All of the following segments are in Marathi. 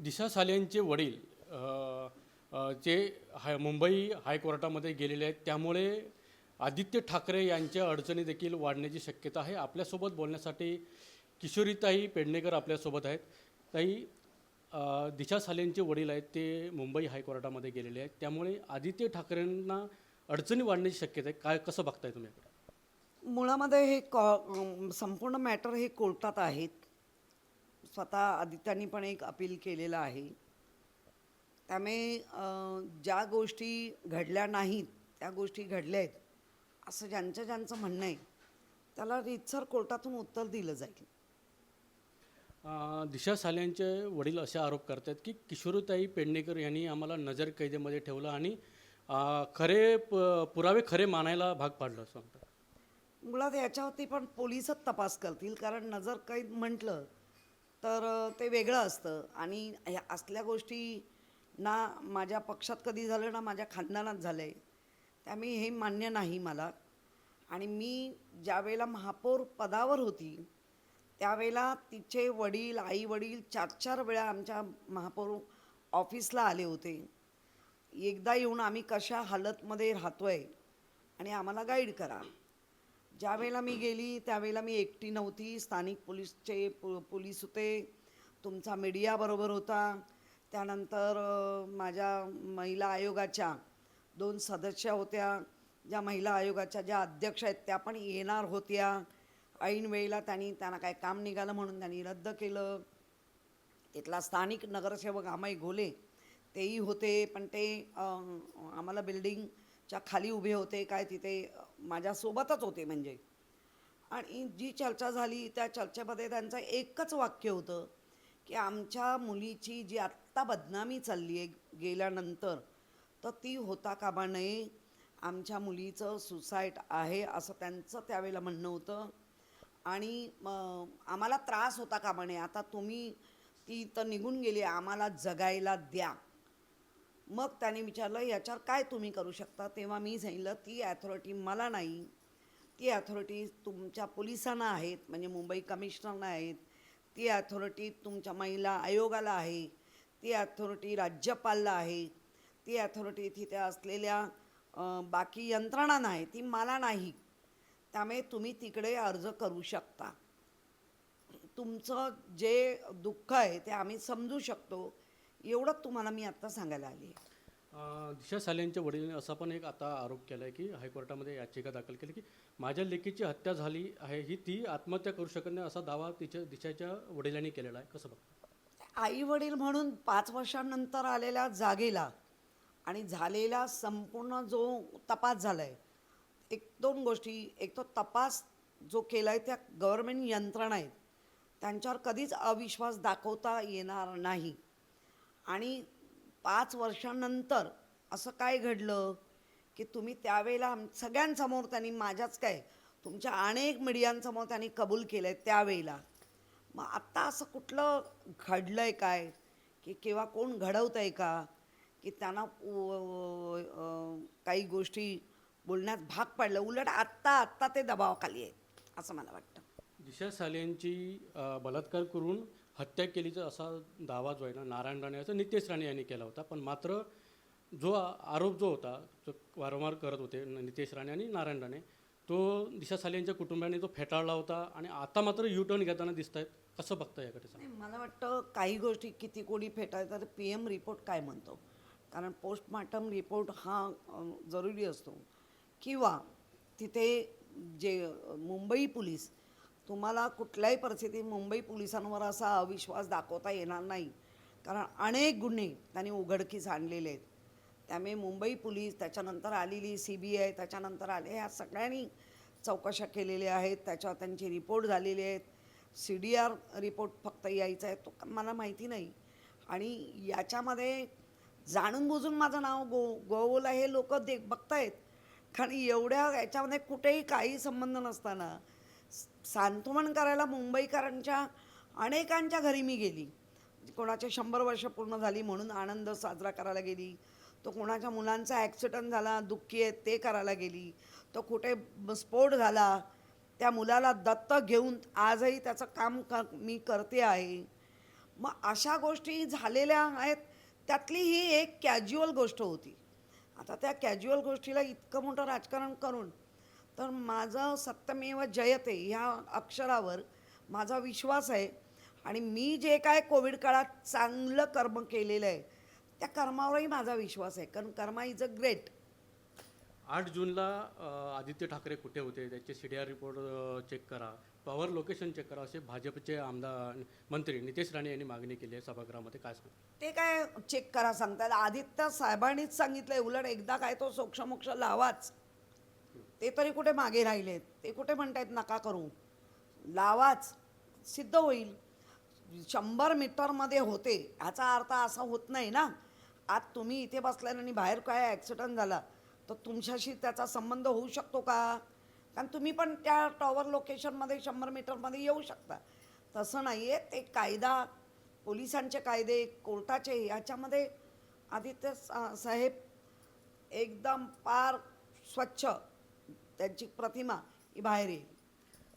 दिशा सालेंचे वडील जे मुंबई हायकोर्टामध्ये गेलेले आहेत, त्यामुळे आदित्य ठाकरे यांच्या अडचणी देखील वाढण्याची शक्यता आहे. आपल्यासोबत बोलण्यासाठी किशोरीताई पेडणेकर आपल्यासोबत आहेत. ताई, दिशा सालेंचे वडील आहेत ते मुंबई हायकोर्टामध्ये गेलेले आहेत, त्यामुळे आदित्य ठाकरेंना अडचणी वाढण्याची शक्यता आहे. काय कसं बघताय तुम्ही? मुळामध्ये हे संपूर्ण मॅटर हे कोर्टात आहेत. स्वतः आदित्यांनी पण एक अपील केलेलं आहे. त्यामुळे ज्या गोष्टी घडल्या नाहीत त्या गोष्टी घडल्या आहेत असं ज्यांचं ज्यांचं म्हणणं आहे त्याला रीतसर कोर्टातून उत्तर दिलं जाईल. दिशा सालेंचे वडील असे आरोप करतात की किशोरीताई पेडणेकर यांनी आम्हाला नजर कैदेमध्ये ठेवलं आणि पुरावे खरे मानायला भाग पाडलं असं म्हणतात. मुळात याच्यावरती पण पोलीसच तपास करतील, कारण नजरकैद म्हटलं तर ते वेगळं असतं आणि ह्या असल्या गोष्टी ना माझ्या पक्षात कधी झालं ना माझ्या खानदानात झालं आहे. त्यामुळे हे मान्य नाही मला. आणि मी ज्यावेळेला महापौर पदावर होती त्यावेळेला तिचे वडील आई वडील 4-4 वेळा आमच्या महापौर ऑफिसला आले होते. एकदा येऊन आम्ही कशा हालतमध्ये राहतोय आणि आम्हाला गाईड करा. ज्या वेळेला मी गेली त्यावेळेला मी एकटी नव्हती. स्थानिक पोलीस होते, तुमचा मीडिया बरोबर होता. त्यानंतर माझ्या महिला आयोगाच्या 2 सदस्य होत्या. ज्या महिला आयोगाच्या ज्या अध्यक्ष आहेत त्या पण येणार होत्या. ऐन वेळेला त्यांना काय काम निघालं म्हणून त्यांनी रद्द केलं. तिथला स्थानिक नगरसेवक अमय घोले तेही होते, पण ते आम्हाला बिल्डिंगच्या खाली उभे होते, काय तिथे माझ्यासोबतच होते म्हणजे. आणि जी चर्चा झाली त्या चर्चेमध्ये त्यांचं एकच वाक्य होतं की आमच्या मुलीची जी आत्ता बदनामी चालली आहे गेल्यानंतर तर ती होता कामा नये. आमच्या मुलीचं सुसाईड आहे असं त्यांचं त्यावेळेला म्हणणं होतं. आणि आम्हाला त्रास होता कामा नये. आता तुम्ही ती तर निघून गेली, आम्हाला जगायला द्या. मग त्याने विचारलं याच्यावर काय तुम्ही करू शकता. तेव्हा मी सांगितलं ती ॲथॉरिटी मला नाही, ती ॲथॉरिटी तुमच्या पोलिसांना आहेत, म्हणजे मुंबई कमिशनरना आहेत. ती ॲथॉरिटी तुमच्या महिला आयोगाला आहे, ती ॲथॉरिटी राज्यपालला आहे, ती ॲथॉरिटी तिथे असलेल्या बाकी यंत्रणांना आहे, ती मला नाही. त्यामुळे तुम्ही तिकडे अर्ज करू शकता. तुमचं जे दुःख आहे ते आम्ही समजू शकतो, एवढंच तुम्हाला मी आत्ता सांगायला आली. दिशा सालेंच्या वडिलांनी असा पण एक आता आरोप केला आहे की हायकोर्टामध्ये याचिका दाखल केली की माझ्या लेकीची हत्या झाली आहे, ही ती आत्महत्या करू शकत नाही असा दावा दिशाच्या वडिलांनी केलेला आहे. कसं बघता? आई वडील म्हणून 5 वर्षांनंतर आलेल्या जागेला आणि झालेला संपूर्ण जो तपास झाला आहे, 1-2 गोष्टी. एक तो तपास जो केला आहे त्या गव्हर्मेंट यंत्रणा आहेत त्यांच्यावर कधीच अविश्वास दाखवता येणार नाही. आणि 5 वर्षांनंतर असं काय घडलं की तुम्ही त्यावेळेला सगळ्यांसमोर त्यांनी, माझ्याच काय तुमच्या अनेक मीडियांसमोर त्यांनी कबूल केलं आहे त्यावेळेला. मग आत्ता असं कुठलं घडलं आहे काय की किंवा कोण घडवत आहे का की त्यांना काही गोष्टी बोलण्यात भाग पडलं. उलट आत्ता ते दबावाखाली आहेत असं मला वाटतं. दिशा सालेंची बलात्कार करून हत्या केलीचा असा दावा जो आहे ना नारायण राणे असं नितेश राणे यांनी केला होता. पण मात्र जो आरोप जो होता जो वारंवार करत होते नितेश राणे आणि नारायण राणे, तो दिशा सालेंच्या कुटुंबाने तो फेटाळला होता आणि आता मात्र टर्न घेताना दिसत आहेत. कसं बघता याकडे? नाही, मला वाटतं काही गोष्टी किती कोणी फेटाळतात तर PM रिपोर्ट काय म्हणतो, कारण पोस्टमॉर्टम रिपोर्ट हा जरुरी असतो. किंवा तिथे जे मुंबई पोलीस, तुम्हाला कुठल्याही परिस्थितीत मुंबई पोलिसांवर असा अविश्वास दाखवता येणार नाही, कारण अनेक गुन्हे त्यांनी उघडकीस आणलेले आहेत. त्यामुळे मुंबई पोलीस, त्याच्यानंतर आलेली CBI, त्याच्यानंतर आले, ह्या सगळ्यांनी चौकशा केलेल्या आहेत. त्याच्यावर त्यांचे रिपोर्ट झालेले आहेत. CDR रिपोर्ट फक्त यायचा आहे तो मला माहिती नाही. आणि याच्यामध्ये जाणून बुजून माझं नाव गोवलं हे लोक बघतायत, कारण एवढ्या याच्यामध्ये कुठेही काही संबंध नसताना सांत्वन करायला मुंबईकरांच्या अनेकांच्या घरी मी गेली. कोणाचे 100 वर्ष पूर्ण झाली म्हणून आनंद साजरा करायला गेली, तो कोणाच्या मुलांचा ॲक्सिडेंट झाला दुःखी आहे ते करायला गेली, तो कुठे स्फोट झाला त्या मुलाला दत्तक घेऊन आजही त्याचं काम मी करते आहे. मग अशा गोष्टी झालेल्या आहेत. त्यातली ही एक कॅज्युअल गोष्ट होती. आता त्या कॅज्युअल गोष्टीला इतकं मोठं राजकारण करून, तर माझं सत्यमेव जयते ह्या अक्षरावर माझा विश्वास आहे. आणि मी जे काय कोविड काळात चांगलं कर्म केलेलं आहे त्या कर्मावरही माझा विश्वास आहे, कारण कर्मा इज अ ग्रेट. 8 जूनला आदित्य ठाकरे कुठे होते त्याचे CDR रिपोर्ट चेक करा, पॉवर लोकेशन चेक करा, असे भाजपचे आमदार मंत्री नितेश राणे यांनी मागणी केली आहे सभागृहामध्ये. काय सांग? ते काय चेक करा सांगतात? आदित्य साहेबांनीच सांगितलंय. उलट एकदा काय तो सोक्षमोक्ष लावाच. ते तरी कुठे मागे राहिलेत? ते कुठे म्हणतायत नका करू? लावाच, सिद्ध होईल. 100 मीटरमध्ये होते ह्याचा अर्थ असा होत नाही ना. आज तुम्ही इथे बसल्याने आणि बाहेर काय ॲक्सिडेंट झाला तर तुमच्याशी त्याचा संबंध होऊ शकतो का? कारण तुम्ही पण त्या टॉवर लोकेशनमध्ये 100 मीटरमध्ये येऊ शकता. तसं नाही आहे. ते कायदा, पोलिसांचे कायदे, कोर्टाचे, याच्यामध्ये आदित्य साहेब एकदम पार स्वच्छ, त्यांची प्रतिमा ही बाहेर येईल.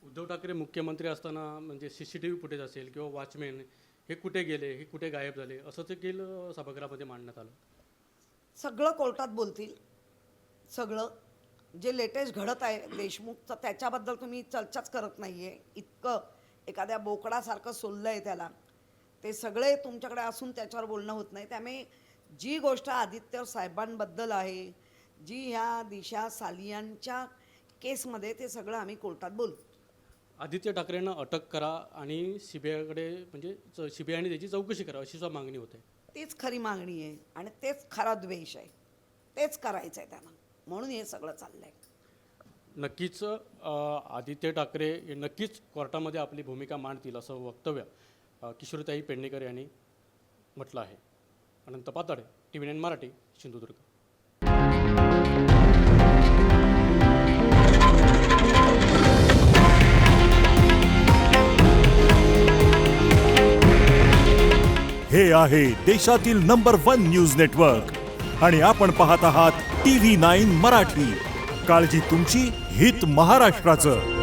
उद्धव ठाकरे मुख्यमंत्री असताना म्हणजे CCTV फुटेज असेल किंवा वॉचमॅन हे कुठे गेले, हे कुठे गायब झाले, असं देखील सभागृहामध्ये मांडण्यात आलं. सगळं कोर्टात बोलतील. सगळं जे लेटेस्ट घडत आहे देशमुखचं त्याच्याबद्दल तुम्ही चर्चाच करत नाही आहे. इतकं एखाद्या बोकडासारखं सोललं आहे त्याला. ते सगळे तुमच्याकडे असून त्याच्यावर बोलणं होत नाही. त्यामुळे जी गोष्ट आदित्य साहेबांबद्दल आहे, जी ह्या दिशा सालियांच्या केसमध्ये, ते सगळं आम्ही कोर्टात बोलू. आदित्य ठाकरेंना अटक करा आणि CBIकडे म्हणजे CBIने त्याची चौकशी करा अशी सुद्धा मागणी होते. तीच खरी मागणी आहे आणि तेच खरा द्वेष आहे. तेच करायचं आहे त्यांना, म्हणून हे सगळं चाललं आहे. नक्कीच आदित्य ठाकरे हे नक्कीच कोर्टामध्ये आपली भूमिका मांडतील असं वक्तव्य किशोरीताई पेडणेकर यांनी म्हटलं आहे. अनंत पाताडे, TV9 मराठी, सिंधुदुर्ग. हे आहे देशातील नंबर 1 न्यूज नेटवर्क आणि आपण पाहत आहात TV9 मराठी. काळजी तुमची, हित महाराष्ट्राचं.